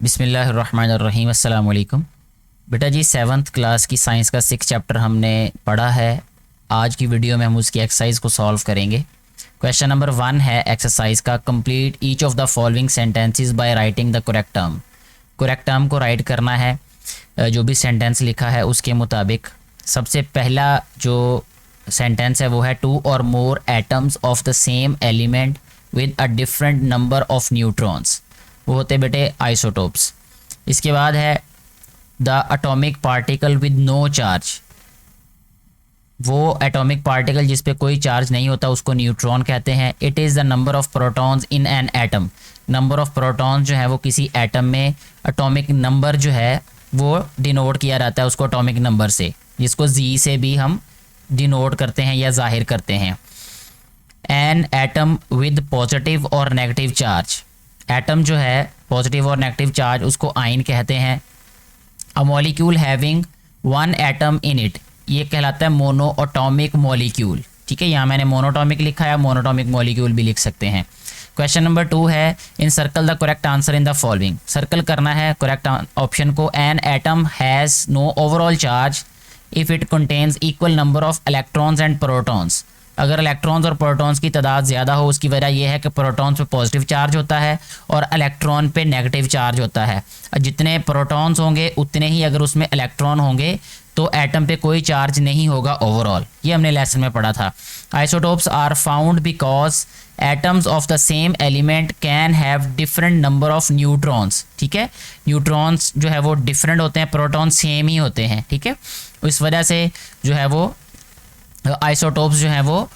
बिस्मिल्लाहिर्रहमानिर्रहीम। अस्सलाम वालेकुम। बेटा जी, 7th क्लास की साइंस का 6 चैप्टर हमने पढ़ा है। आज की वीडियो में हम उसकी एक्सरसाइज को सॉल्व करेंगे। क्वेश्चन नंबर 1 है एक्सरसाइज का, complete each of the following sentences by writing the correct term. Correct term को राइट करना है, जो भी सेंटेंस लिखा है उसके मुताबिक। सबसे पहला जो सेंटेंस है वो है टू और more atoms of the same element with a different number of neutrons. वो होते बेटे आइसोटोप्स। इसके बाद है the atomic particle with no charge. वो एटॉमिक पार्टिकल जिस पे कोई चार्ज नहीं होता उसको न्यूट्रॉन कहते हैं। It is the number of protons in an atom. Number of protons जो है वो किसी एटम में एटॉमिक नंबर जो है वो डिनोट किया जाता है उसको एटॉमिक नंबर से, जिसको जी से भी हम डिनोट करते हैं या जाहिर करते हैं। एन एटम विद पॉजिटिव और नेगेटिव चार्ज। एटम जो है पॉजिटिव और नेगेटिव चार्ज उसको आयन कहते हैं। A molecule having one atom in it, ये कहलाता है मोनोएटॉमिक मॉलिक्यूल। ठीक है, यहाँ मैंने मोनोटॉमिक लिखा है, मोनोटॉमिक मॉलिक्यूल भी लिख सकते हैं। क्वेश्चन नंबर 2 है in circle the correct answer in the following. Circle करना है करेक्ट ऑप्शन को। An atom has no overall charge if it contains equal number of electrons and protons. अगर इलेक्ट्रॉन्स और प्रोटॉन्स की तादाद ज़्यादा हो, उसकी वजह यह है कि प्रोटॉन्स पे पॉजिटिव चार्ज होता है और इलेक्ट्रॉन पे नेगेटिव चार्ज होता है। जितने प्रोटॉन्स होंगे उतने ही अगर उसमें इलेक्ट्रॉन होंगे तो एटम पे कोई चार्ज नहीं होगा ओवरऑल। ये हमने लेसन में पढ़ा था। Isotopes are found because atoms of the same element can have different number of neutrons. ठीक है, न्यूट्रॉन्स जो है वो डिफरेंट होते हैं, प्रोटॉन सेम ही होते हैं। ठीक है, इस वजह से जो है वो आइसोटोप्स जो हैं वो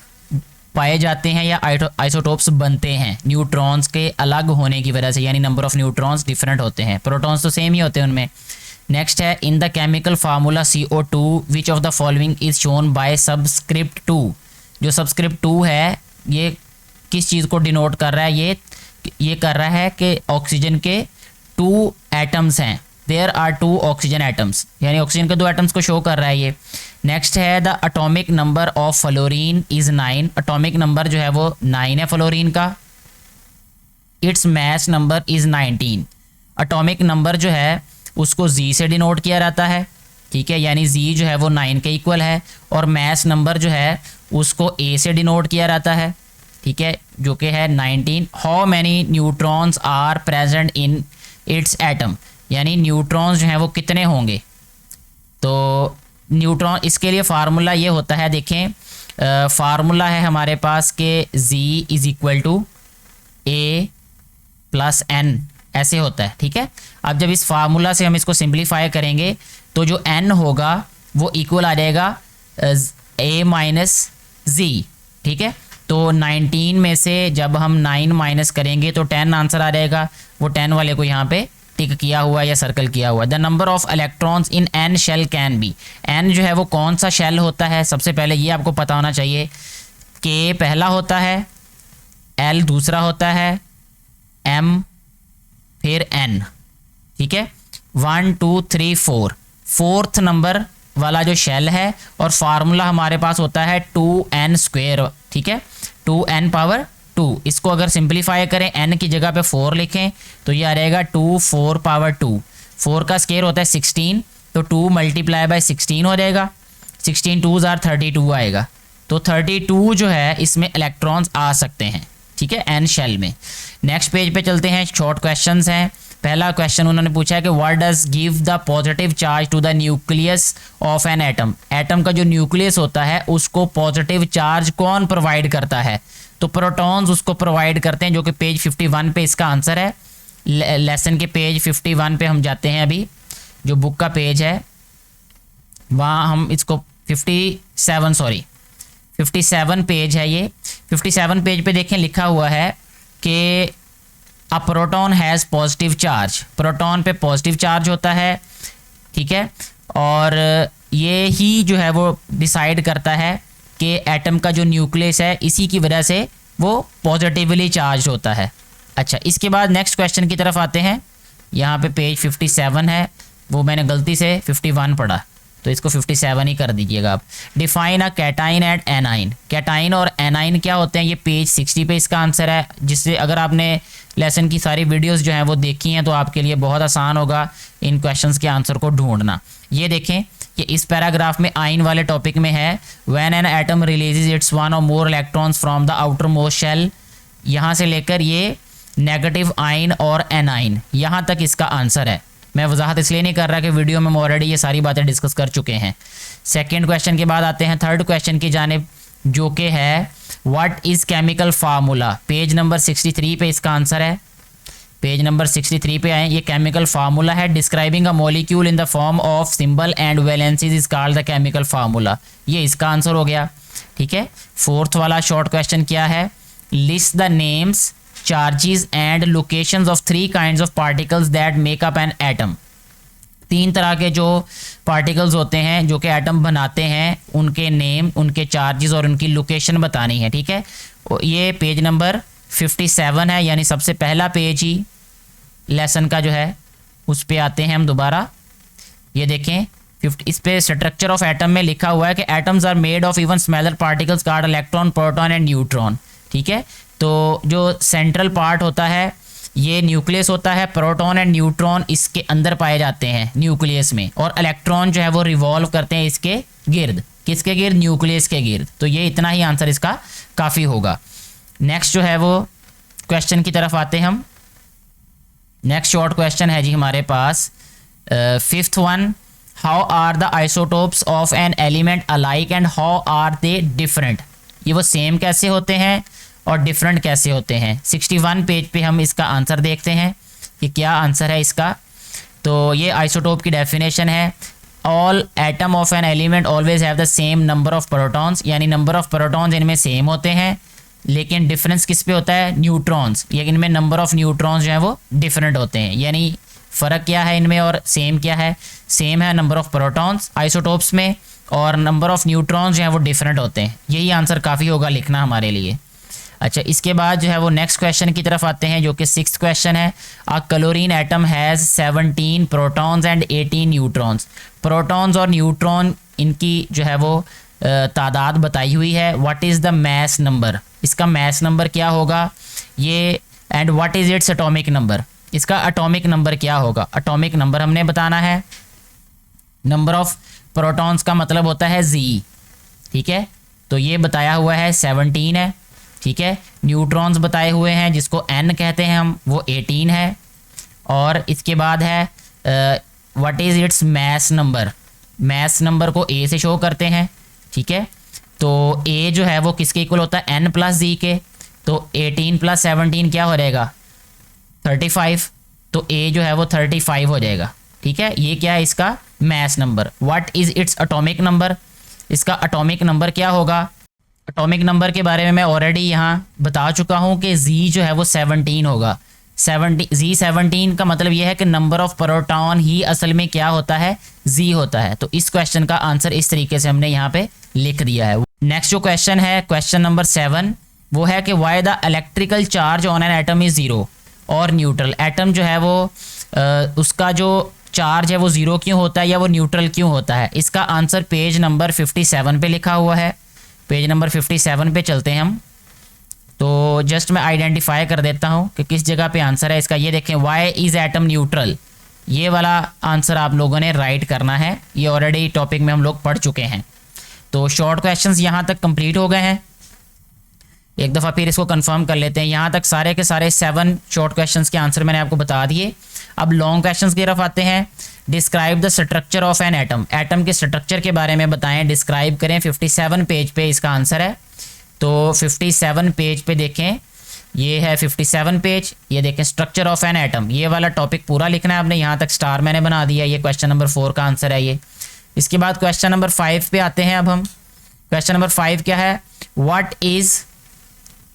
पाए जाते हैं या आइसोटोप्स बनते हैं न्यूट्रॉन्स के अलग होने की वजह से, यानी नंबर ऑफ न्यूट्रॉन्स डिफरेंट होते हैं, प्रोटॉन्स तो सेम ही होते हैं उनमें। नेक्स्ट है in the chemical formula CO2 which of the following is shown by subscript 2। जो सबस्क्रिप्ट 2 है ये किस चीज़ को डिनोट कर रहा है? ये कर रहा है कि ऑक्सीजन के 2 एटम्स हैं। देयर आर 2 ऑक्सीजन एटम्स, यानी ऑक्सीजन के 2 एटम्स को शो कर रहा है ये। नेक्स्ट है the atomic number of fluorine is 9। Atomic number जो है वो 9 है फ्लोरीन का। It's mass number is 19। Atomic number जो है उसको जी से डिनोट किया जाता है। ठीक है, यानी जी जो है वो 9 के इक्वल है और मैस नंबर जो है उसको ए से डिनोट किया जाता है। ठीक है, जो कि है 19। How many neutrons are present in its atom, यानी न्यूट्रॉन्स जो हैं वो कितने होंगे। तो न्यूट्रॉन, इसके लिए फार्मूला ये होता है, देखें फार्मूला है हमारे पास कि Z is equal to A plus N, ऐसे होता है। ठीक है, अब जब इस फार्मूला से हम इसको सिंप्लीफाई करेंगे तो जो N होगा वो इक्वल आ जाएगा A माइनस Z। ठीक है, तो 19 में से जब हम 9 माइनस करेंगे तो 10 आंसर आ जाएगा। वो 10 वाले को यहाँ पे टिक किया हुआ या सर्कल किया हुआ। The number of electrons in N shell can be. N जो है वो कौन सा शेल होता है, सबसे पहले ये आपको पता होना चाहिए। के पहला होता है, एल दूसरा होता है, एम फिर एन। ठीक है, 1 2 3 4, फोर्थ नंबर वाला जो शेल है। और फार्मूला हमारे पास होता है 2n²। ठीक है, 2n पावर 2। इसको अगर सिंप्लीफाई करें n की जगह पे 4 लिखें तो ये आ जाएगा 2 4 पावर 2। 4 का स्क्वायर होता है 16, तो 2 मल्टीप्लाई बाय 16 हो जाएगा। 16 2s आर 32 आएगा। तो 32 जो है इसमें इलेक्ट्रॉन्स आ सकते हैं। ठीक है, एन शेल में। नेक्स्ट पेज पे चलते हैं, शॉर्ट क्वेश्चंस हैं। पहला क्वेश्चन उन्होंने पूछा है कि what does give the positive charge to the nucleus of an atom. Atom का जो न्यूक्लियस होता है उसको पॉजिटिव चार्ज कौन प्रोवाइड करता है? तो प्रोटॉन्स उसको प्रोवाइड करते हैं, जो कि पेज 51 पे इसका आंसर है। लेसन के पेज 51 पे हम जाते हैं, अभी जो बुक का पेज है वहाँ हम इसको 57 पेज है ये। 57 पेज पे देखें लिखा हुआ है कि a proton has positive charge. Proton पे पॉजिटिव चार्ज होता है। ठीक है, और ये ही जो है वो डिसाइड करता है कि एटम का जो न्यूक्लियस है इसी की वजह से वो पॉजिटिवली चार्ज होता है। अच्छा, इसके बाद नेक्स्ट क्वेश्चन की तरफ आते हैं। यहाँ पे पेज 57 है, वो मैंने गलती से 51 पढ़ा, तो तो इसको 57 ही कर दीजिएगा आप। Define a cation and A9. Cation और एनाइन क्या होते हैं, ये पेज 60 पे इसका आंसर है, जिससे अगर आपने लेसन की सारी वीडियोस जो हैं वो देखी हैं तो आपके लिए बहुत आसान होगा इन क्वेश्चंस के आंसर को ढूंढना। ये देखें कि इस पैराग्राफ में आइन वाले टॉपिक में है when an atom releases its one or more electrons from the outermost shell, यहाँ से लेकर ये नेगेटिव आइन और एनाइन यहाँ तक इसका आंसर है। मैं वजाहत इसलिए नहीं कर रहा कि वीडियो में हम ऑलरेडी ये सारी बातें डिस्कस कर चुके हैं। सेकेंड क्वेश्चन के बाद आते हैं थर्ड क्वेश्चन की जानिब, जो कि है what is chemical formula. Page number 63 पे इसका आंसर है। पेज नंबर 63 पे आए, ये केमिकल फार्मूला है। Describing a molecule in the form of symbol and valencies is called the chemical formula. ये इसका आंसर हो गया। ठीक है, फोर्थ वाला शॉर्ट क्वेश्चन क्या है, list the names charges and locations of 3 kinds of particles that make up an atom. 3 तरह के जो पार्टिकल्स होते हैं जो कि एटम बनाते हैं, उनके नेम, उनके चार्जेस और उनकी लोकेशन बतानी है। ठीक है, ये पेज नंबर 57 है, यानी सबसे पहला पेज ही लेसन का जो है उस पे आते हैं हम दोबारा। ये देखें इस पे स्ट्रक्चर ऑफ एटम में लिखा हुआ है कि atoms are made of even smaller particles called electron, proton and neutron. ठीक है, तो जो सेंट्रल पार्ट होता है ये न्यूक्लियस होता है, प्रोटॉन एंड न्यूट्रॉन इसके अंदर पाए जाते हैं न्यूक्लियस में, और इलेक्ट्रॉन जो है वो रिवॉल्व करते हैं इसके गिर्द। किसके गिर्द? न्यूक्लियस के गिर्द। तो ये इतना ही आंसर इसका काफ़ी होगा। नेक्स्ट जो है वो क्वेश्चन की तरफ आते हैं हम। नेक्स्ट शॉर्ट क्वेश्चन है जी हमारे पास fifth one, how are the isotopes of an element alike and how are they different. ये वो सेम कैसे होते हैं और डिफरेंट कैसे होते हैं। 61 पेज पे हम इसका आंसर देखते हैं कि क्या आंसर है इसका। तो ये आइसोटोप की डेफिनेशन है, all atom of an element always have the same number of protons, यानी नंबर ऑफ प्रोटॉन्स इनमें सेम होते हैं, लेकिन डिफरेंस किस पे होता है? न्यूट्रॉन्स, ये इनमें नंबर ऑफ न्यूट्रॉन्स जो हैं वो डिफरेंट होते हैं। यानी फ़र्क क्या है इनमें और सेम क्या है? सेम है नंबर ऑफ प्रोटॉन्स आइसोटोप्स में, और नंबर ऑफ न्यूट्रॉन्स जो हैं वो डिफरेंट होते हैं। यही आंसर काफ़ी होगा लिखना हमारे लिए। अच्छा, इसके बाद जो है वो नेक्स्ट क्वेश्चन की तरफ आते हैं, जो कि 6th क्वेश्चन है। A chlorine atom has 17 protons and 18 neutrons. Protons और न्यूट्रॉन इनकी जो है वो तादाद बताई हुई है। What is the mass number, इसका मैस नंबर क्या होगा ये, and what is its atomic number, इसका एटॉमिक नंबर क्या होगा। एटॉमिक नंबर हमने बताना है। नंबर ऑफ प्रोटॉन्स का मतलब होता है Z। ठीक है, तो ये बताया हुआ है 17 है। ठीक है, न्यूट्रॉन्स बताए हुए हैं जिसको N कहते हैं हम, वो 18 है। और इसके बाद है what is it's mass number, mass number को A से शो करते हैं। ठीक है, तो A जो है वो किसके इक्वल होता है? N प्लस Z के। तो 18 प्लस 17 क्या हो जाएगा? 35। तो A जो है वो 35 हो जाएगा। ठीक है, ये क्या है इसका mass number. What is its atomic number, इसका एटॉमिक नंबर क्या होगा। एटॉमिक नंबर के बारे में मैं ऑलरेडी यहाँ बता चुका हूँ कि Z जो है वो 17 होगा। 17 का मतलब ये है कि नंबर ऑफ प्रोटॉन ही असल में क्या होता है? Z होता है। तो इस क्वेश्चन का आंसर इस तरीके से हमने यहाँ पे लिख दिया है। नेक्स्ट जो क्वेश्चन है, क्वेश्चन नंबर 7, वो है कि why the electrical charge on an atom is 0 और न्यूट्रल। एटम जो है वो उसका जो चार्ज है वो 0 क्यों होता है या वो न्यूट्रल क्यों होता है। इसका आंसर पेज नंबर 57 पे लिखा हुआ है। पेज नंबर 57 पे चलते हैं हम। तो जस्ट मैं आइडेंटिफाई कर देता हूँ कि किस जगह पे आंसर है इसका। ये देखें, वाई इज़ एटम न्यूट्रल, ये वाला आंसर आप लोगों ने राइट करना है। ये ऑलरेडी टॉपिक में हम लोग पढ़ चुके हैं। तो शॉर्ट क्वेश्चंस यहाँ तक कंप्लीट हो गए हैं। एक दफ़ा फिर इसको कंफर्म कर लेते हैं। यहाँ तक सारे के सारे 7 शॉर्ट क्वेश्चंस के आंसर मैंने आपको बता दिए। अब लॉन्ग क्वेश्चंस की तरफ आते हैं। Describe the structure of an atom, atom के स्ट्रक्चर के बारे में बताएं, डिस्क्राइब करें। 57 पेज पे इसका आंसर है। तो 57 पेज पे देखें, ये है 57 पेज। ये देखें स्ट्रक्चर ऑफ एन एटम, ये वाला टॉपिक पूरा लिखना है आपने। यहाँ तक स्टार मैंने बना दिया। ये क्वेश्चन नंबर 4 का आंसर है ये। इसके बाद क्वेश्चन नंबर 5 पे आते हैं अब हम। क्वेश्चन नंबर 5 क्या है? व्हाट इज़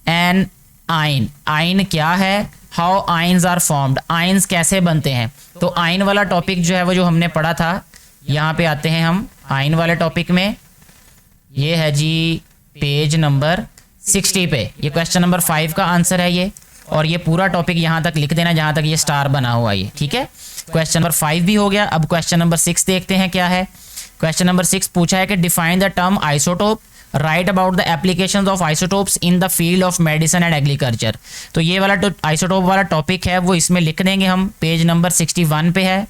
एन आइन, आइन क्या है। How ions are formed, ions कैसे बनते हैं। तो आइन वाला टॉपिक जो है वो जो हमने पढ़ा था, यहाँ पे आते हैं हम आइन वाले टॉपिक में। ये है जी पेज नंबर 60 पे, ये क्वेश्चन नंबर 5 का आंसर है ये। और ये पूरा टॉपिक यहाँ तक लिख देना जहाँ तक ये स्टार बना हुआ है ये। ठीक है, क्वेश्चन नंबर 5 भी हो गया। अब क्वेश्चन नंबर 6 देखते हैं क्या है। क्वेश्चन नंबर 6 पूछा है कि define the term isotope, right about the applications of isotopes in the field of medicine and agriculture. तो ये वाला आइसोटोप वाला टॉपिक है वो इसमें लिख देंगे हम, पेज नंबर 61 पे है।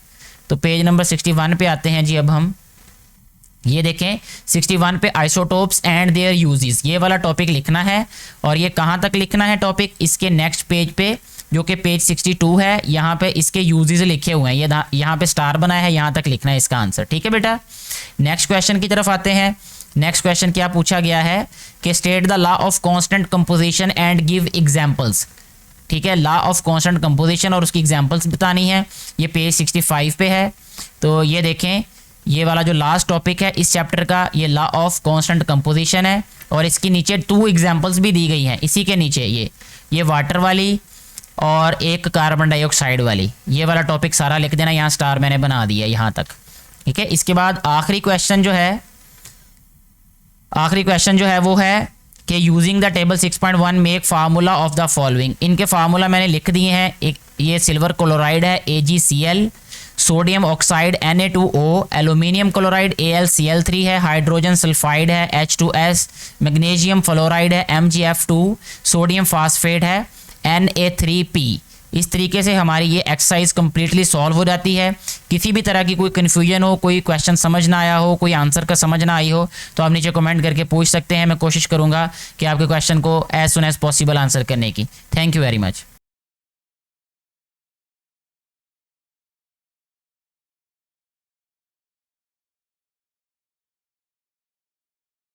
तो पेज नंबर 61 पे आते हैं जी। अब हम ये देखें 61 पे आइसोटोप्स एंड देयर यूजेस, ये वाला टॉपिक लिखना है। और ये कहाँ तक लिखना है टॉपिक, इसके नेक्स्ट पेज पे जो कि पेज 62 है, यहाँ पे इसके यूजेस लिखे हुए हैं, ये यहाँ पे स्टार बनाया है, यहाँ तक लिखना है इसका आंसर। ठीक है बेटा, नेक्स्ट क्वेश्चन की तरफ आते हैं। नेक्स्ट क्वेश्चन क्या पूछा गया है कि state the law of constant composition and give examples. ठीक है, लॉ ऑफ कांस्टेंट कंपोजिशन और उसकी एग्जांपल्स बतानी है। ये पेज 65 पे है। तो ये देखें, ये वाला जो लास्ट टॉपिक है इस चैप्टर का, ये लॉ ऑफ कांस्टेंट कंपोजिशन है। और इसके नीचे 2 एग्जांपल्स भी दी गई हैं इसी के नीचे, ये वाटर वाली और एक कार्बन डाइऑक्साइड वाली। ये वाला टॉपिक सारा लिख देना, यहाँ स्टार मैंने बना दिया यहाँ तक। ठीक है, इसके बाद आखिरी क्वेश्चन जो है वो है कि using the table 6.1 make formula of the following. इनके फार्मूला मैंने लिख दिए हैं। एक ये सिल्वर क्लोराइड है AgCl, sodium oxide Na2O, aluminium chloride AlCl3 है, हाइड्रोजन सल्फाइड है H2S, मैग्नीशियम फ्लोराइड है MgF2, सोडियम फास्फेट है Na3P। इस तरीके से हमारी ये एक्सरसाइज कंप्लीटली सॉल्व हो जाती है। किसी भी तरह की कोई कन्फ्यूजन हो, कोई क्वेश्चन समझ ना आया हो, कोई आंसर का समझ ना आई हो, तो आप नीचे कमेंट करके पूछ सकते हैं। मैं कोशिश करूँगा कि आपके क्वेश्चन को as soon as possible answer करने की। Thank you very much.